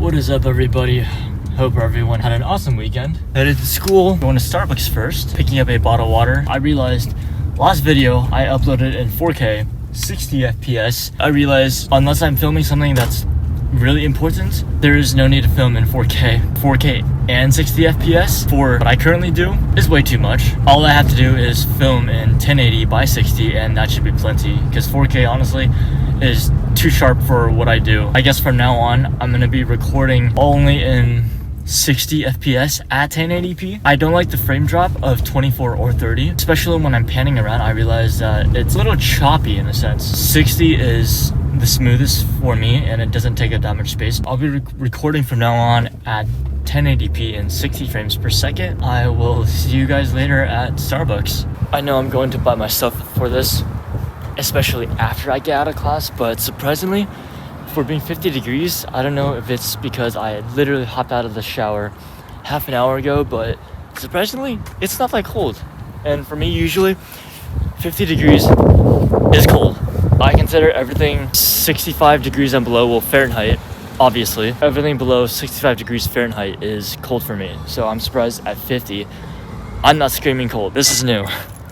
What is up, everybody? Hope everyone had an awesome weekend. Headed to school, going to Starbucks first, picking up a bottle of water. I realized last video I uploaded in 4K, 60 FPS. I realized unless I'm filming something that's really important, there is no need to film in 4K. 4K and 60 FPS for what I currently do is way too much. All I have to do is film in 1080 by 60 and that should be plenty, because 4K honestly is too sharp for what I do. I guess from now on, I'm gonna be recording only in 60 FPS at 1080p. I don't like the frame drop of 24 or 30, especially when I'm panning around. I realize that it's a little choppy in a sense. 60 is the smoothest for me and it doesn't take up that much space. I'll be recording from now on at 1080p and 60 frames per second. I will see you guys later at Starbucks. I know I'm going to buy myself for this, especially after I get out of class, but surprisingly, for being 50 degrees, I don't know if it's because I literally hopped out of the shower half an hour ago, but surprisingly, it's not that cold. And for me, usually, 50 degrees is cold. I consider everything 65 degrees and below, well, Fahrenheit, obviously. Everything below 65 degrees Fahrenheit is cold for me. So I'm surprised at 50, I'm not screaming cold. This is new.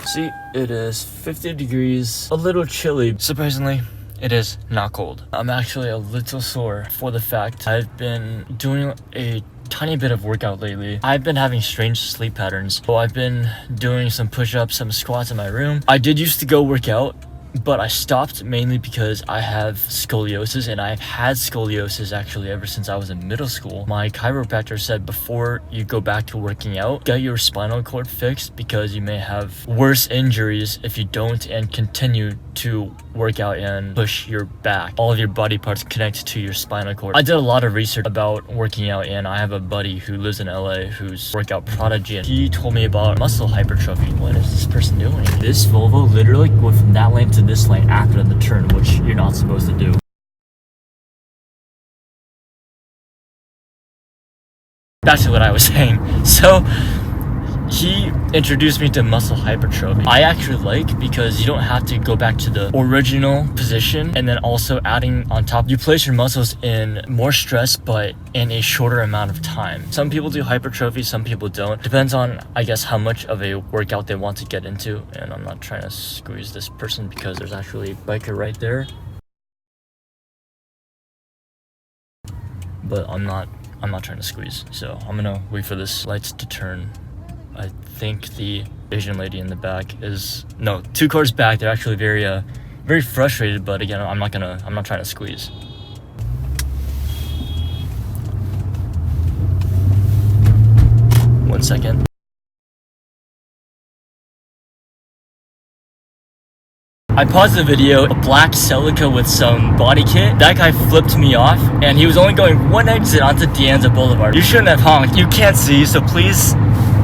See, it is 50 degrees, a little chilly. Surprisingly, it is not cold. I'm actually a little sore for the fact I've been doing a tiny bit of workout lately. I've been having strange sleep patterns. So I've been doing some push-ups, some squats in my room. I did used to go work out, but I stopped mainly because I have scoliosis, and I've had scoliosis actually ever since I was in middle school. My chiropractor said before you go back to working out, get your spinal cord fixed because you may have worse injuries if you don't and continue to work out and push your back. All of your body parts connect to your spinal cord. I did a lot of research about working out, and I have a buddy who lives in LA who's workout prodigy, and he told me about muscle hypertrophy. What is this person doing? This Volvo literally went from that lane to this lane after the turn, which you're not supposed to do. Back to what I was saying. So he introduced me to muscle hypertrophy. I actually like because you don't have to go back to the original position, and then also adding on top, you place your muscles in more stress but in a shorter amount of time. Some people do hypertrophy, some people don't. Depends on, I guess, how much of a workout they want to get into. And I'm not trying to squeeze this person because there's actually a biker right there. But I'm not trying to squeeze. So I'm gonna wait for this lights to turn. I think the Asian lady in the back is, no, 2 cars back. They're actually very frustrated, but again, I'm not trying to squeeze. One second. I paused the video, a black Celica with some body kit. That guy flipped me off, and he was only going one exit onto De Anza Boulevard. You shouldn't have honked. You can't see, so please,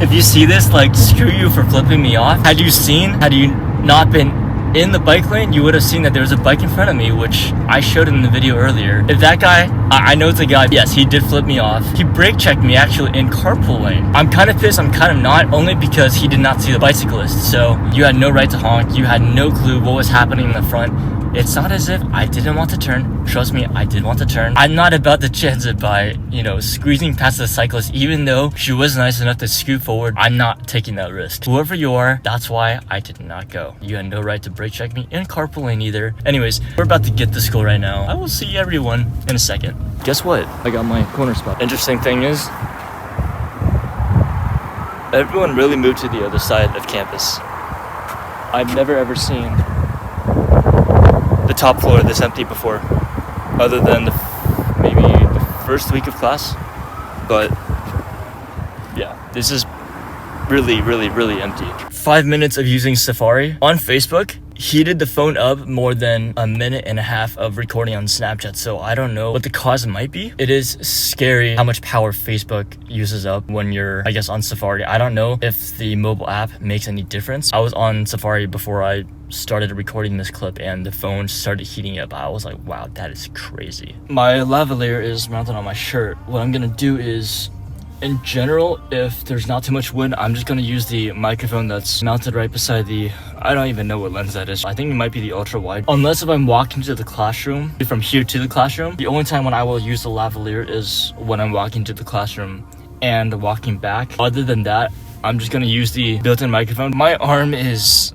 if you see this, like, screw you for flipping me off. Had you not been in the bike lane, you would have seen that there was a bike in front of me, which I showed in the video earlier. If that guy, I know it's a guy, yes, he did flip me off. He brake checked me actually in carpool lane. I'm kind of pissed, I'm kind of not, only because he did not see the bicyclist. So you had no right to honk, you had no clue what was happening in the front. It's not as if I didn't want to turn. Trust me, I did want to turn. I'm not about to chance it by, squeezing past the cyclist, even though she was nice enough to scoot forward. I'm not taking that risk. Whoever you are, that's why I did not go. You had no right to brake check me in carpool lane either. Anyways, we're about to get to school right now. I will see everyone in a second. Guess what? I got my corner spot. Interesting thing is, everyone really moved to the other side of campus. I've never ever seen the top floor this empty before, other than maybe the first week of class. But yeah, this is really empty. 5 minutes of using Safari on Facebook heated the phone up more than a minute and a half of recording on Snapchat, so I don't know what the cause might be. It is scary how much power Facebook uses up when you're, I guess, on Safari. I don't know if the mobile app makes any difference. I was on Safari before I started recording this clip and the phone started heating up. I was like, wow, that is crazy. My lavalier is mounted on my shirt. What I'm gonna do is in general, if there's not too much wind, I'm just gonna use the microphone that's mounted right beside the, I don't even know what lens that is. I think it might be the ultra wide. Unless if I'm walking to the classroom, from here to the classroom, the only time when I will use the lavalier is when I'm walking to the classroom and walking back. Other than that, I'm just gonna use the built-in microphone. My arm is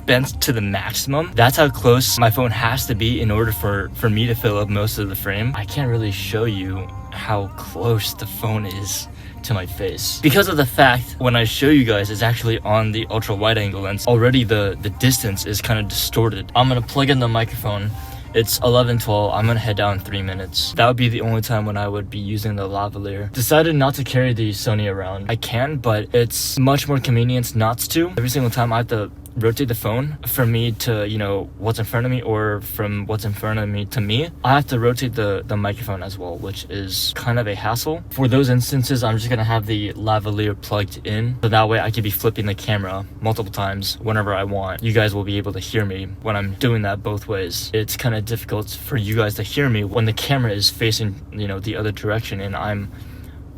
bent to the maximum. That's how close my phone has to be in order for me to fill up most of the frame. I can't really show you how close the phone is to my face because of the fact when I show you guys it's actually on the ultra wide angle lens. Already the distance is kind of distorted. I'm gonna plug in the microphone. It's 11:12. I'm gonna head down in 3 minutes. That would be the only time when I would be using the lavalier. Decided not to carry the Sony around. I can, but it's much more convenient not to. Every single time I have to rotate the phone from me to, you know, what's in front of me, or from what's in front of me to me, I have to rotate the microphone as well, which is kind of a hassle. For those instances, I'm just gonna have the lavalier plugged in, so that way I could be flipping the camera multiple times whenever I want. You guys will be able to hear me when I'm doing that both ways. It's kind of difficult for you guys to hear me when the camera is facing, you know, the other direction and I'm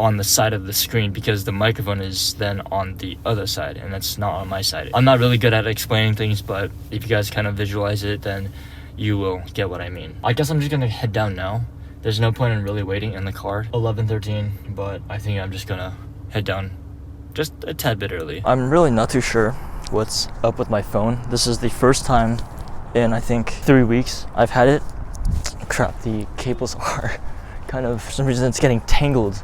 on the side of the screen, because the microphone is then on the other side and it's not on my side. I'm not really good at explaining things, but if you guys kind of visualize it, then you will get what I mean. I guess I'm just gonna head down now. There's no point in really waiting in the car. 11:13, but I think I'm just gonna head down just a tad bit early. I'm really not too sure what's up with my phone. This is the first time in I think 3 weeks I've had it. Crap, the cables are kind of, for some reason it's getting tangled.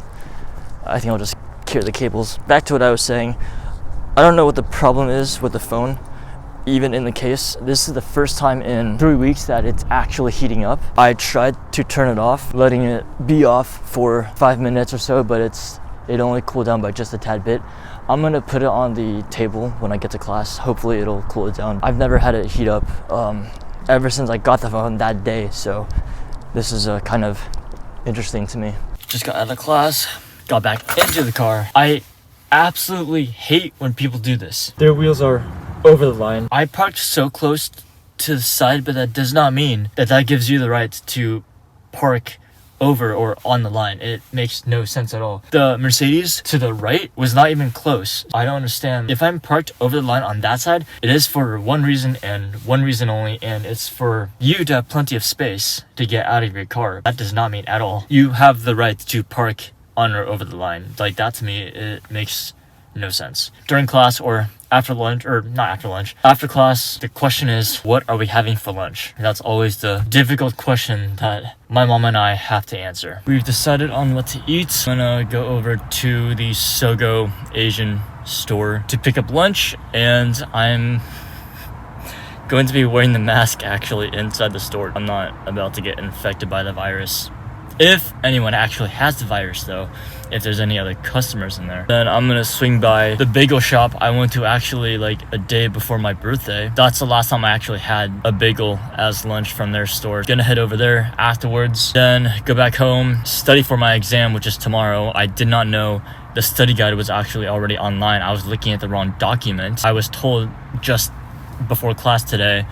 I think I'll just carry the cables. Back to what I was saying, I don't know what the problem is with the phone, even in the case. This is the first time in 3 weeks that it's actually heating up. I tried to turn it off, letting it be off for 5 minutes or so, but it only cooled down by just a tad bit. I'm gonna put it on the table when I get to class. Hopefully it'll cool it down. I've never had it heat up ever since I got the phone that day, so this is kind of interesting to me. Just got out of class. Got back into the car. I absolutely hate when people do this. Their wheels are over the line. I parked so close to the side, but that does not mean that gives you the right to park over or on the line. It makes no sense at all. The Mercedes to the right was not even close. I don't understand. If I'm parked over the line on that side, it is for one reason and one reason only, and it's for you to have plenty of space to get out of your car. That does not mean at all you have the right to park on or over the line. Like, that to me, it makes no sense. During class or after lunch, or not after lunch, after class, the question is, what are we having for lunch? That's always the difficult question that my mom and I have to answer. We've decided on what to eat. I'm gonna go over to the Sogo Asian store to pick up lunch, and I'm going to be wearing the mask actually inside the store. I'm not about to get infected by the virus. If anyone actually has the virus though, if there's any other customers in there, then I'm gonna swing by the bagel shop I went to actually like a day before my birthday. That's the last time I actually had a bagel as lunch from their store. Gonna head over there afterwards, then go back home, study for my exam, which is tomorrow. I did not know the study guide was actually already online. I was looking at the wrong document. I was told just before class today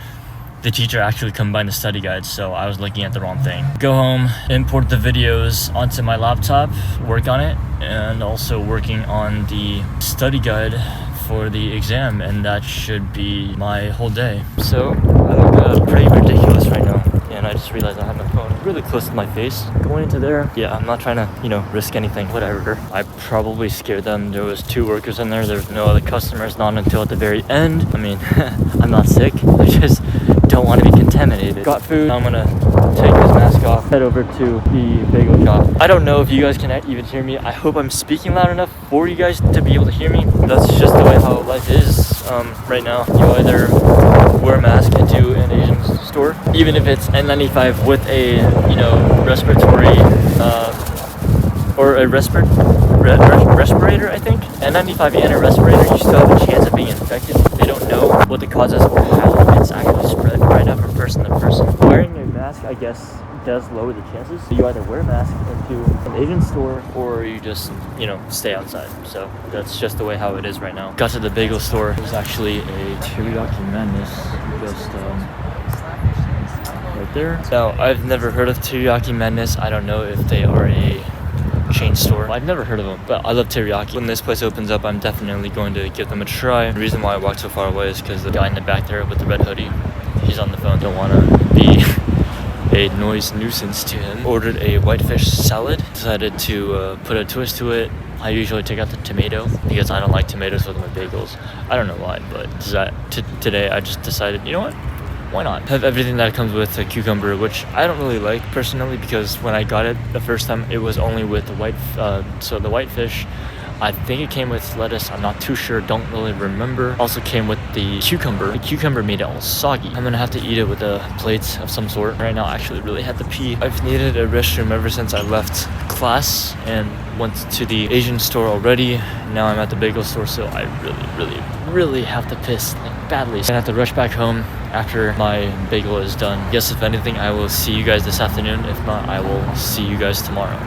the teacher actually combined the study guide, so I was looking at the wrong thing. Go home, import the videos onto my laptop, work on it, and also working on the study guide for the exam, and that should be my whole day. So I look pretty ridiculous right now, and I just realized I have my phone really close to my face. Going into there, yeah, I'm not trying to, you know, risk anything, whatever. I probably scared them. There was 2 workers in there. There's no other customers, not until at the very end. I mean, I'm not sick. I just don't want to be contaminated. Got food. I'm gonna take this mask off, head over to the bagel shop. I don't know if you guys can even hear me. I hope I'm speaking loud enough for you guys to be able to hear me. That's just the way how life is right now. You either wear a mask into an Asian store, even if it's N95 with a, you know, respiratory or a respirator, I think. N95 and a respirator, you still have a chance of being infected. They don't know what the cause is or how it's actually spread right up from person to person. Wearing a mask, I guess, does lower the chances. You either wear a mask into an Asian store or you just, you know, stay outside. So that's just the way how it is right now. Got to the bagel store. There's actually a teriyaki madness just right there. Now, I've never heard of teriyaki madness. I don't know if they are a chain store. I've never heard of them, but I love teriyaki. When this place opens up, I'm definitely going to give them a try. The reason why I walked so far away is because the guy in the back there with the red hoodie, he's on the phone. Don't want to be a noise nuisance to him. Ordered a whitefish salad. Decided to put a twist to it. I usually take out the tomato because I don't like tomatoes with my bagels. I don't know why, but today I just decided, you know what? Why not? Have everything that comes with a cucumber, which I don't really like personally because when I got it the first time, it was only with the the whitefish. I think it came with lettuce. I'm not too sure. Don't really remember. Also came with the cucumber. The cucumber made it all soggy. I'm gonna have to eat it with a plate of some sort. Right now, I actually really have to pee. I've needed a restroom ever since I left class and went to the Asian store already. Now I'm at the bagel store, so I really have to piss like badly. I'm gonna have to rush back home after my bagel is done. Guess if anything, I will see you guys this afternoon. If not, I will see you guys tomorrow.